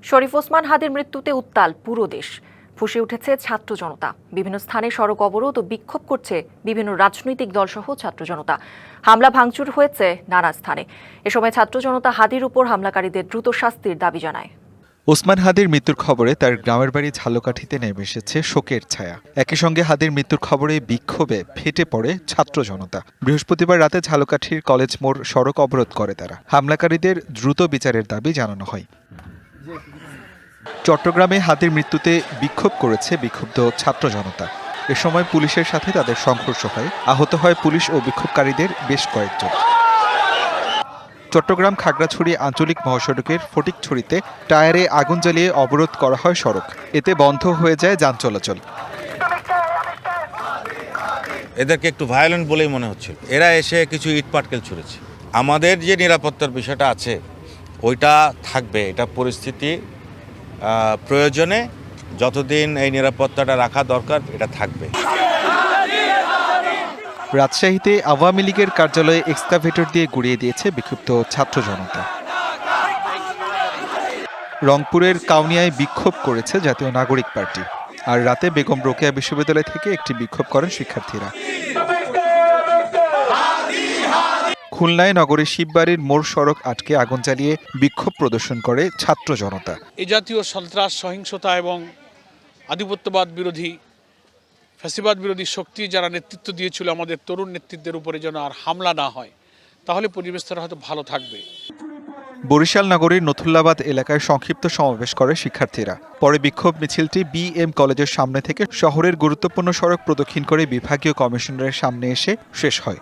শরীফ ওসমান হাদির মৃত্যুতে উত্তাল পুরো দেশ। ফুঁসে উঠেছে ছাত্র জনতা। বিভিন্ন স্থানে সড়ক অবরোধ ও বিক্ষোভ করছে বিভিন্ন রাজনৈতিক দলসহ ছাত্র জনতা। হামলা ভাঙচুর হয়েছে নানা স্থানে। এ সময় ছাত্র জনতা হাদির উপর হামলাকারীদের দ্রুত শাস্তির দাবি জানায়। ওসমান হাদির মৃত্যুর খবরে তার গ্রামের বাড়ি ঝালকাঠিতে নেমে এসেছে শোকের ছায়া। একই সঙ্গে হাদির মৃত্যুর খবরে বিক্ষোভে ফেটে পড়ে ছাত্র জনতা। বৃহস্পতিবার রাতে ঝালকাঠির কলেজ মোড় সড়ক অবরোধ করে তারা। হামলাকারীদের দ্রুত বিচারের দাবি জানানো হয়। চট্টগ্রামে হাদির মৃত্যুতে বিক্ষোভ করেছে বিক্ষুব্ধ ছাত্র জনতা। এ সময় পুলিশের সাথে তাদের সংঘর্ষ হয়। আহত হয় পুলিশ ও বিক্ষোভকারীদের বেশ কয়েকজন। চট্টগ্রাম খাগড়াছড়ি আঞ্চলিক মহাসড়কের ফটিকছড়িতে টায়ারে আগুন জ্বালিয়ে অবরোধ করা হয় সড়ক। এতে বন্ধ হয়ে যায় যান চলাচল। এদেরকে একটু ভায়োলেন্ট বলেই মনে হচ্ছিল। এরা এসে কিছু ইট পাটকেল ছুঁড়েছে। আমাদের যে নিরাপত্তার বিষয়টা আছে ওইটা থাকবে। এটা পরিস্থিতি প্রয়োজনে যতদিন এই নিরাপত্তাটা রাখা দরকার এটা থাকবে। রাজশাহীতে আওয়ামী লীগের কার্যালয়ে এক্সকাভেটর দিয়ে গুড়িয়ে দিয়েছে বিক্ষুব্ধ ছাত্র জনতা। রংপুরের কাউনিয়ায় বিক্ষোভ করেছে জাতীয় নাগরিক পার্টি। আর রাতে বেগম রোকেয়া বিশ্ববিদ্যালয় থেকে একটি বিক্ষোভ করেন শিক্ষার্থীরা। খুলনায় নগরের শিববাড়ির মোড় সড়ক আটকে আগুন জ্বালিয়ে বিক্ষোভ প্রদর্শন করে ছাত্র জনতা। এই জাতীয় সন্ত্রাস, সহিংসতা এবং আধিপত্যবাদ বিরোধী, ফ্যাসিবাদ বিরোধী শক্তি যারা নেতৃত্ব দিয়েছিল আমাদের তরুণ নেতৃত্বের উপরে যেন আর হামলা না হয়, তাহলে পরিবেশটা হয়তো ভালো থাকবে। বরিশাল নগরীর নথুল্লাবাদ এলাকায় সংক্ষিপ্ত সমাবেশ করে শিক্ষার্থীরা। পরে বিক্ষোভ মিছিলটি বিএম কলেজের সামনে থেকে শহরের গুরুত্বপূর্ণ সড়ক প্রদক্ষিণ করে বিভাগীয় কমিশনারের সামনে এসে শেষ হয়।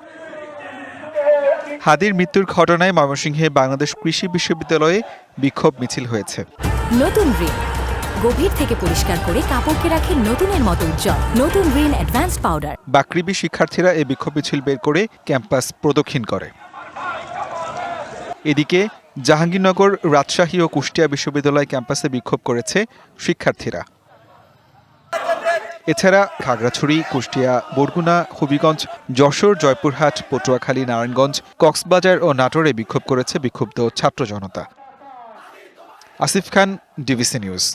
হাদির মৃত্যুর ঘটনায় ময়মনসিংহে বাংলাদেশ কৃষি বিশ্ববিদ্যালয়ে বিক্ষোভ মিছিল হয়েছে। নতুন রিন গভীর থেকে পরিষ্কার করে কাপড়কে রাখে নতুনের মতো উজ্জ্বল। নতুন রিন অ্যাডভান্সড পাউডার। বাকৃবি শিক্ষার্থীরা এই বিক্ষোভ মিছিল বের করে ক্যাম্পাস প্রদক্ষিণ করে। এদিকে জাহাঙ্গীরনগর, রাজশাহী ও কুষ্টিয়া বিশ্ববিদ্যালয় ক্যাম্পাসে বিক্ষোভ করেছে শিক্ষার্থীরা। এছাড়া খাগড়াছড়ি, কুষ্টিয়া, বরগুনা, হবিগঞ্জ, যশোর, জয়পুরহাট, পটুয়াখালী, নারায়ণগঞ্জ, কক্সবাজার ও নাটোরে বিক্ষোভ করেছে বিক্ষুব্ধ ছাত্র জনতা। আসিফ খান, ডিবিসি নিউজ।